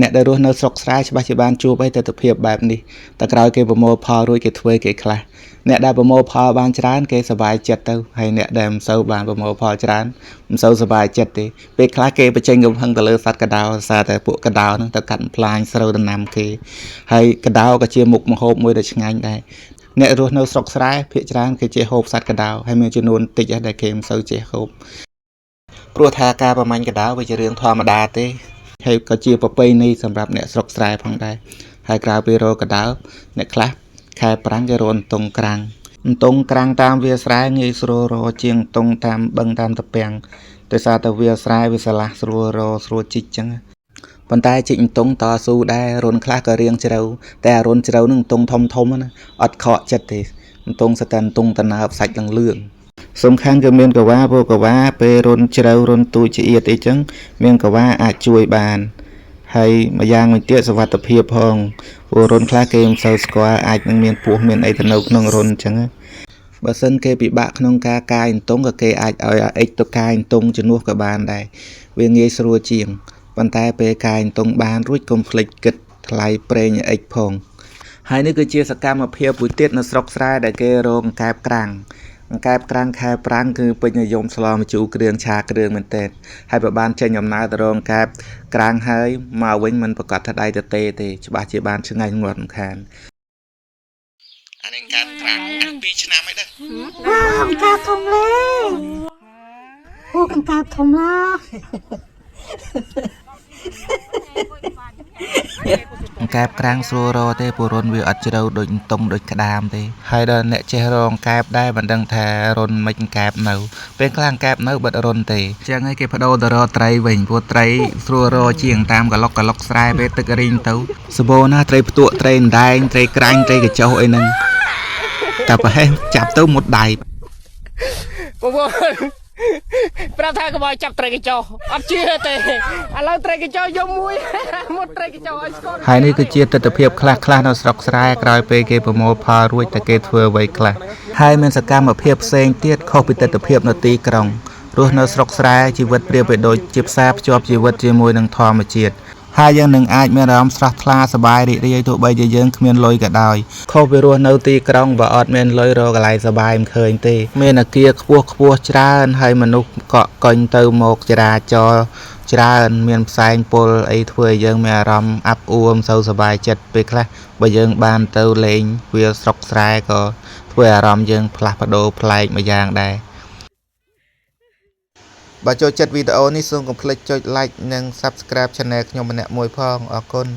អ្នកដែលរស់នៅស្រុកស្រែច្បាស់ជាបានជួបទស្សនវិជ្ជាបែបនេះតែក្រោយគេប្រមូលផលរួចគេធ្វើគេខ្លះអ្នកដែលប្រមូលផលបានច្រើនគេសប្បាយចិត្តទៅហើយអ្នកដែលមិនសូវបានប្រមូលផលច្រើនមិនសូវសប្បាយចិត្តទេពេលខ្លះគេបញ្ចេញកំហឹងទៅលើសត្វកដោសារតែពួកកដោហ្នឹងទៅកាត់បំផ្លាញស្រូវដំណាំគេហើយកដោក៏ជាមុខម្ហូបមួយដ៏ឆ្ងាញ់ដែរអ្នករស់នៅស្រុកស្រែភាគច្រើនគេចេះហូបសត្វកដោហើយមានចំនួនតិចដែលគេមិនសូវចេះហូបព្រោះថាការប្រមាញ់កដោវាជារឿងធម្មតាទេហើយក៏ជាប្រពៃណីសម្រាប់អ្នកស្រុកស្រែផងដែរហើយក្រៅពីរកកដោអ្នកខ្លះខែប្រាំងគេរកអន្ទង់ក្រាំងតាមវាលស្រែងាយស្រួលរកជាងអន្ទង់តាមបឹងតាមត្រពាំងដោយសារតែវាលស្រែវាឆ្លាស់ស្រួលរកស្រួលជីកចឹងប៉ុន្តែជីកអន្ទង់តស៊ូដែររុនខ្លះក៏រៀងជ្រៅតែអារុនជ្រៅនឹងអន្ទង់ធំណាអត់ខកចិត្តទេអន្ទង់សតែអន្ទង់តណើបសាច់លឿងសំខាន់គឺមានកវ៉ាព្រោះកវ៉ាពេលរុនជ្រៅរុនទូចអៀតអីចឹងមានកវ៉ាអាចជួយបានហើយម្យ៉ាងមួយទៀតសុវត្ថិភាពផងព្រោះរុនខ្លះគេមិនសូវស្គាល់អាចនឹងមានពស់មានអីទៅនៅក្នុងរុនចឹងបើសិនគេពិបាកក្នុងការកាយអន្ទង់ក៏គេអាចឲ្យអិចទៅកាយអន្ទង់ជំនួសក៏បានដែរវាងាយស្រួលជាងប៉ុន្តែពេលកាយអន្ទង់បានរួចកុំភ្លេចគិតថ្លៃប្រេងអិចផងហើយនេះគឺជាសកម្មភាពមួយទៀតនៅស្រុកស្រែដែលគេរកអង្កែបក្រាំងខែប្រាំងគឺពេញនិយមស្លម្ជូរគ្រឿងឆាគ្រឿងមែនទែនហើយបើបានចេញដំណើរទៅរកអង្កែបក្រាំងហើយមកវិញមិនប្រកាសថាដៃទៅទេច្បាស់ជាបានឆ្ងាញ់ងាត់រំខានអានេះអង្កែបក្រាំង2ឆ្នាំហើយដែរអង្កែបធំលេអូអង្កែបធំឡាអង្កែបក្រាំងស្រួលរកទេព្រោះរុនវាអត់ជ្រៅដូចអន្ទង់ដូចក្តាមទេហើយដល់អ្នកចេះរកអង្កែបដែរមិនដឹងថារុនមិនអង្កែបនៅពេលខ្លះអង្កែបនៅបិទរុនទេចឹងហើយគេបដូរទៅរកត្រីវិញព្រោះត្រីស្រួលរកជាងតាមកឡុកស្រែពេលទឹករីងទៅសម្បូរណាស់ត្រីផ្ទក់ត្រីអណ្ដែងត្រីក្រាញ់ត្រីកញ្ចុះអីហ្នឹងតែប្រហែលចាប់ទៅមុតដៃបងប្រាប់ថាកុំឲ្យចាប់ត្រីកញ្ចុះអត់ជឿទេឥឡូវត្រីកញ្ចុះយកមួយមុតត្រីកញ្ចុះឲ្យស្គាល់ហើយនេះគឺជាទស្សនវិជ្ជាខ្លះនៅស្រុកស្រែក្រោយពេលគេប្រមូលផលរួចតែគេធ្វើអ្វីខ្លះហើយមានសកម្មភាពផ្សេងទៀតខុសពីទស្សនវិជ្ជានៅទីក្រុងរស់នៅស្រុកស្រែជីវិតប្រៀបបីដូចជាផ្សារភ្ជាប់ជីវិតជាមួយនឹងធម្មជាតិហើយយើងនឹងអាចមានអារម្មណ៍ស្រស់ថ្លាសប្បាយរីករាយទោះបីជាយើងគ្មានលុយក៏ដោយខុសពីរស់នៅទីក្រុងបើអត់មានលុយរកកន្លែងសប្បាយមិនឃើញទេមានអគារខ្ពស់ច្រើនហើយមនុស្សកក់កុញទៅមកចរាចរណ៍ច្រើនមានផ្សែងពុលអីធ្វើឲ្យយើងមានអារម្មណ៍អាប់អួរមិនសូវសប្បាយចិត្តពេលខ្លះបើយើងបានទៅលេងវាស្រុកស្រែក៏ធ្វើអារម្មណ៍យើងផ្លាស់ប្ដូរប្លែកម្យ៉ាងដែរបើចូលចិត្តវីដេអូនេះសូមកុំភ្លេចចុច like និង Subscribe Channel ខ្ញុំម្នាក់មួយផងអរគុណ